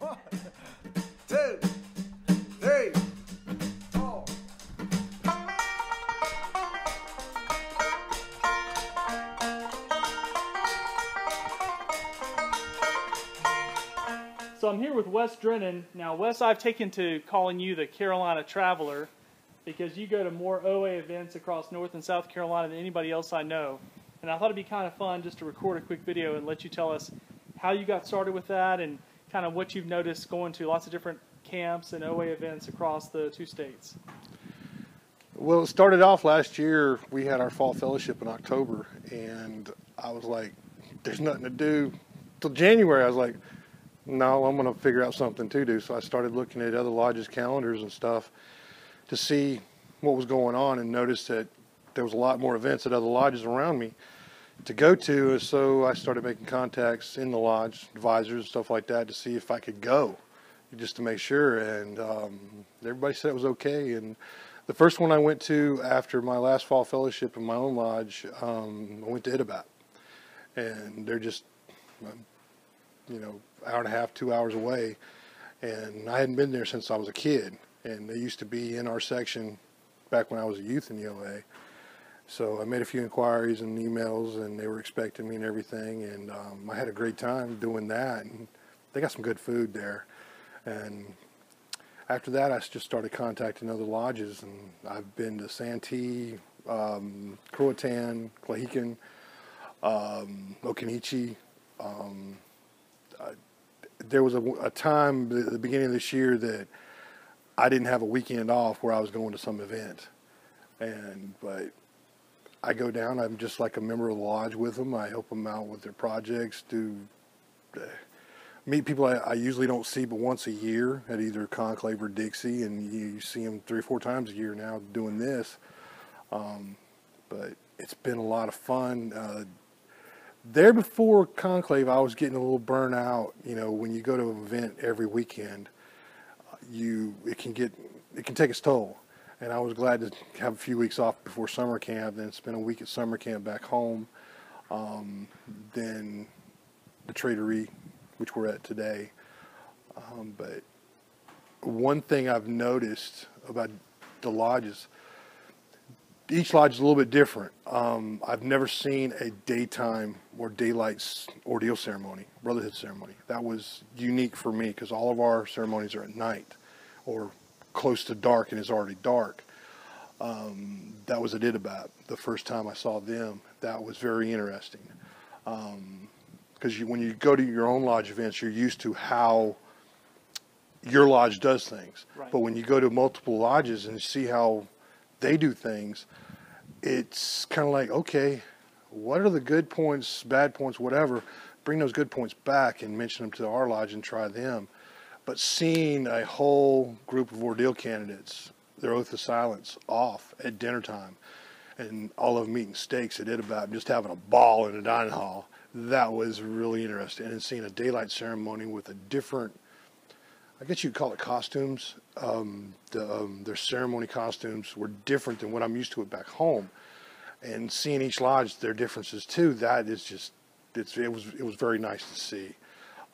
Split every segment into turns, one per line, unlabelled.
1, 2, 3, 4.
So I'm here with Wes Drennan. Now, Wes, I've taken to calling you the Carolina Traveler because you go to more OA events across North and South Carolina than anybody else I know. And I thought it'd be kind of fun just to record a quick video and let you tell us how you got started with that and kind of what you've noticed going to lots of different camps and OA events across the 2 states.
Well, it started off last year. We had our fall fellowship in October, and I was like, there's nothing to do till January. I was like, no, I'm going to figure out something to do. So I started looking at other lodges' calendars and stuff to see what was going on, and noticed that there was a lot more events at other lodges around me to go to. So I started making contacts in the lodge, advisors, stuff like that, to see if I could go, just to make sure. And everybody said it was okay. And the first one I went to after my last fall fellowship in my own lodge, I went to Idabat, and they're just, hour and a half, 2 hours away, and I hadn't been there since I was a kid, and they used to be in our section back when I was a youth in the OA. So I made a few inquiries and emails, and they were expecting me and everything, and I had a great time doing that, and they got some good food there. And after that, I just started contacting other lodges, and I've been to Santee, Croatan, Clahican, Occoneechee. There was a time at the beginning of this year that I didn't have a weekend off where I was going to some event, but I go down. I'm just like a member of the lodge with them. I help them out with their projects, meet people I usually don't see but once a year at either Conclave or Dixie, and you see them 3 or 4 times a year now doing this. But it's been a lot of fun. There before Conclave, I was getting a little burnt out. When you go to an event every weekend, it can take its toll. And I was glad to have a few weeks off before summer camp, then spend a week at summer camp back home. Then the Trade-O-Ree, which we're at today. But one thing I've noticed about the lodges, each lodge is a little bit different. I've never seen a daytime or daylight ordeal ceremony, brotherhood ceremony. That was unique for me because all of our ceremonies are at night or close to dark, and it's already dark. That was at Idabat the first time I saw them. That was very interesting. Because when you go to your own lodge events, you're used to how your lodge does things.
Right.
But when you go to multiple lodges and see how they do things, it's kind of like, okay, what are the good points, bad points, whatever? Bring those good points back and mention them to our lodge and try them. But seeing a whole group of ordeal candidates, their oath of silence off at dinner time, and all of them eating steaks at Idabat, just having a ball in a dining hall, that was really interesting. And seeing a daylight ceremony with a different, I guess you'd call it costumes. Their ceremony costumes were different than what I'm used to back home. And seeing each lodge, their differences too, that is just, it was very nice to see.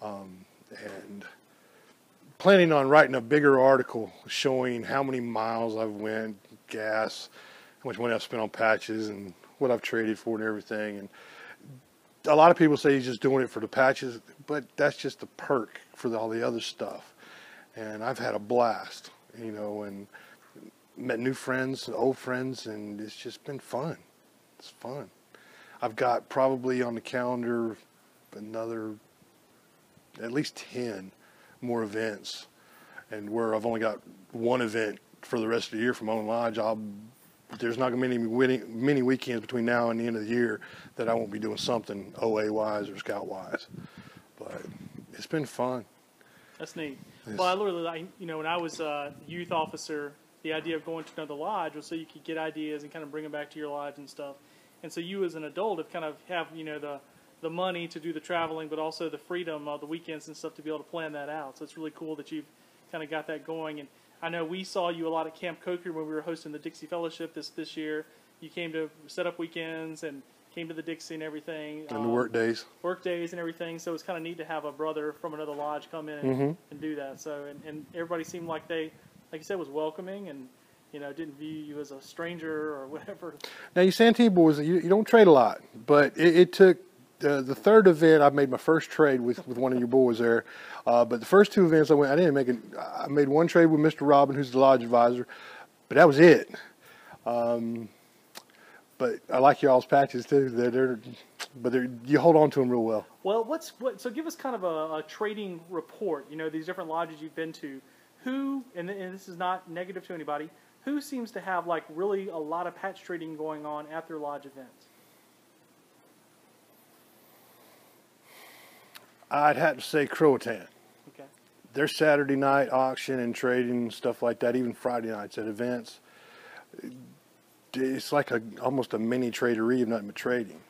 And planning on writing a bigger article showing how many miles I've went, gas, how much money I've spent on patches, and what I've traded for and everything. And a lot of people say he's just doing it for the patches, but that's just a perk for all the other stuff. And I've had a blast, and met new friends, old friends, and it's just been fun. It's fun. I've got probably on the calendar another at least 10 more events, and where I've only got one event for the rest of the year from my own lodge, there's not going to be many weekends between now and the end of the year that I won't be doing something OA-wise or Scout-wise. But it's been fun.
That's neat. Well, I literally, when I was a youth officer, the idea of going to another lodge was so you could get ideas and kind of bring them back to your lodge and stuff. And so you as an adult have kind of the money to do the traveling, but also the freedom of the weekends and stuff to be able to plan that out. So it's really cool that you've kind of got that going. And I know we saw you a lot at Camp Coker when we were hosting the Dixie Fellowship this year. You came to set up weekends and came to the Dixie and everything.
And the work days.
Work days and everything. So it's kind of neat to have a brother from another lodge come in and do that. So and everybody seemed like they, like you said, was welcoming and didn't view you as a stranger or whatever. Now
you Santee boys, you don't trade a lot, but it took the third event. I made my first trade with one of your boys there, but the first two events I didn't make it. I made one trade with Mr. Robin, who's the lodge advisor, but that was it. But I like y'all's patches too. You hold on to them real well.
Well, so give us kind of a trading report. These different lodges you've been to. Who, and this is not negative to anybody, who seems to have like really a lot of patch trading going on at their lodge events?
I'd have to say Croatan.
Okay.
Their Saturday night auction and trading and stuff like that, even Friday nights at events, it's like almost a mini Trade-O-Ree of nothing but trading.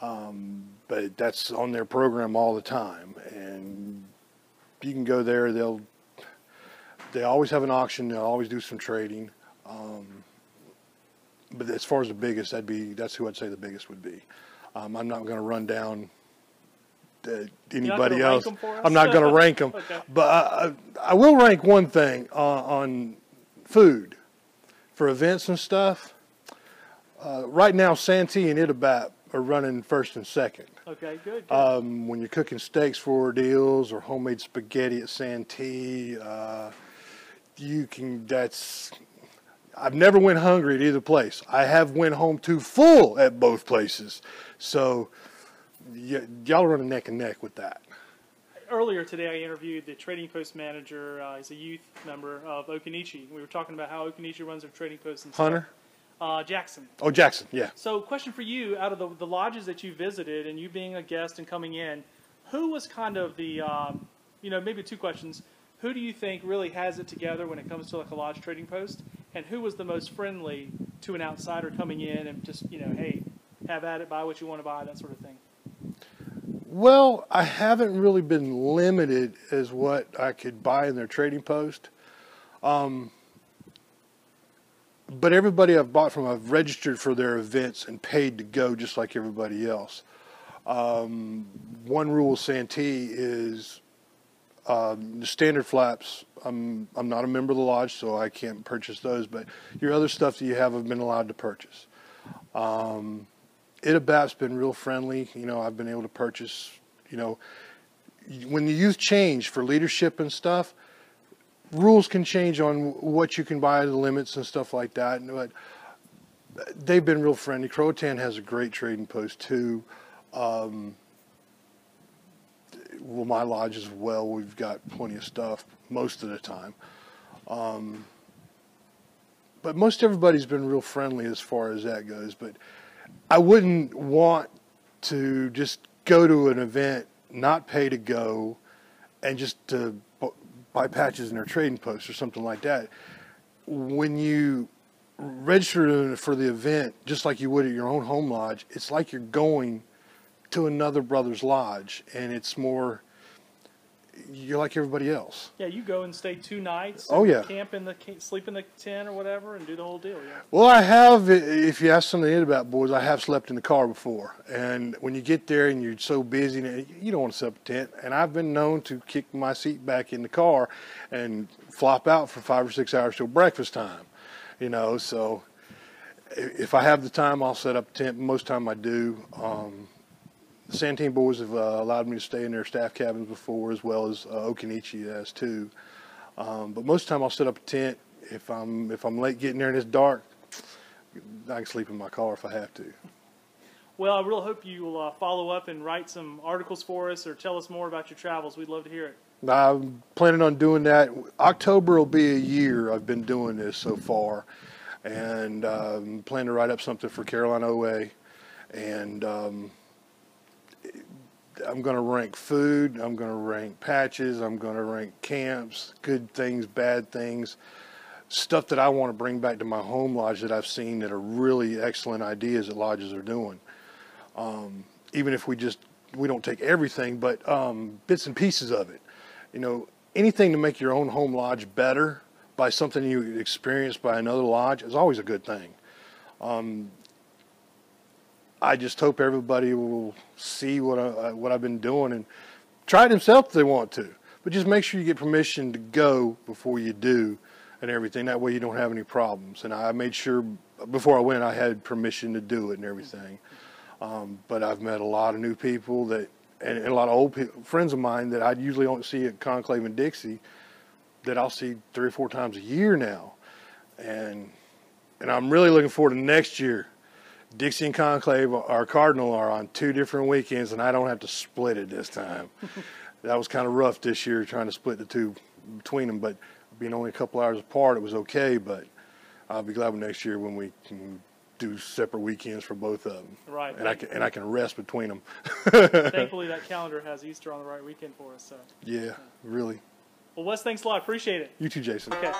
But that's on their program all the time, and you can go there. They always have an auction. They'll always do some trading. But as far as the biggest, that's who I'd say the biggest would be. I'm not going to run down anybody else. I'm not going to rank them.
Okay.
But I will rank one thing on food for events and stuff. Right now, Santee and Itabap are running first and second.
Okay, good.
When you're cooking steaks for deals or homemade spaghetti at Santee, I've never went hungry at either place. I have went home too full at both places. So y'all are running neck and neck with that.
Earlier today, I interviewed the trading post manager. He's a youth member of Occoneechee. We were talking about how Occoneechee runs their trading posts and stuff.
Hunter?
Jackson.
Oh, Jackson, yeah.
So question for you, out of the lodges that you visited and you being a guest and coming in, who was kind of the, maybe two questions. Who do you think really has it together when it comes to like a lodge trading post? And who was the most friendly to an outsider coming in and just, hey, have at it, buy what you want to buy, that sort of thing?
Well, I haven't really been limited as what I could buy in their trading post. But everybody I've bought from, I've registered for their events and paid to go just like everybody else. One rule of Santee is the standard flaps. I'm not a member of the lodge, so I can't purchase those, but your other stuff that you have, I've been allowed to purchase. Itabap's been real friendly. I've been able to purchase, when the youth change for leadership and stuff, rules can change on what you can buy, the limits and stuff like that. But they've been real friendly. Croatan has a great trading post too. Well, my lodge as well. We've got plenty of stuff most of the time. But most everybody's been real friendly as far as that goes. But I wouldn't want to just go to an event, not pay to go, and just to buy patches in their trading post or something like that. When you register for the event, just like you would at your own home lodge, it's like you're going to another brother's lodge, and it's more, you're like everybody else.
Yeah, you go and stay 2 nights.
Oh, yeah.
Sleep in the tent or whatever and do the whole deal, yeah.
Well, I have, if you ask some of the Itabap boys, I have slept in the car before. And when you get there and you're so busy, you don't want to set up a tent. And I've been known to kick my seat back in the car and flop out for 5 or 6 hours till breakfast time. So if I have the time, I'll set up a tent. Most time I do. The Santee boys have allowed me to stay in their staff cabins before, as well as Occoneechee has too. But most of the time I'll set up a tent. If I'm late getting there and it's dark, I can sleep in my car if I have to.
Well, I really hope you will follow up and write some articles for us or tell us more about your travels. We'd love to hear it.
I'm planning on doing that. October will be a year I've been doing this so far. And I'm planning to write up something for Carolina OA. And I'm going to rank food, I'm going to rank patches, I'm going to rank camps, good things, bad things, stuff that I want to bring back to my home lodge that I've seen that are really excellent ideas that lodges are doing. Even if we don't take everything, but bits and pieces of it. Anything to make your own home lodge better by something you experienced by another lodge is always a good thing. I just hope everybody will see what I've been doing and try it themselves if they want to. But just make sure you get permission to go before you do and everything. That way you don't have any problems. And I made sure before I went I had permission to do it and everything. But I've met a lot of new people and a lot of old people, friends of mine that I usually don't see at Conclave and Dixie that I'll see 3 or 4 times a year now. And I'm really looking forward to next year. Dixie and Conclave, our Cardinal, are on 2 different weekends, and I don't have to split it this time. That was kind of rough this year, trying to split the 2 between them, but being only a couple hours apart, it was okay. But I'll be glad next year when we can do separate weekends for both of them.
Right.
And I can rest between them.
Thankfully, that calendar has Easter on the right weekend for us. So.
Yeah, really.
Well, Wes, thanks a lot. Appreciate it.
You too, Jason.
Okay.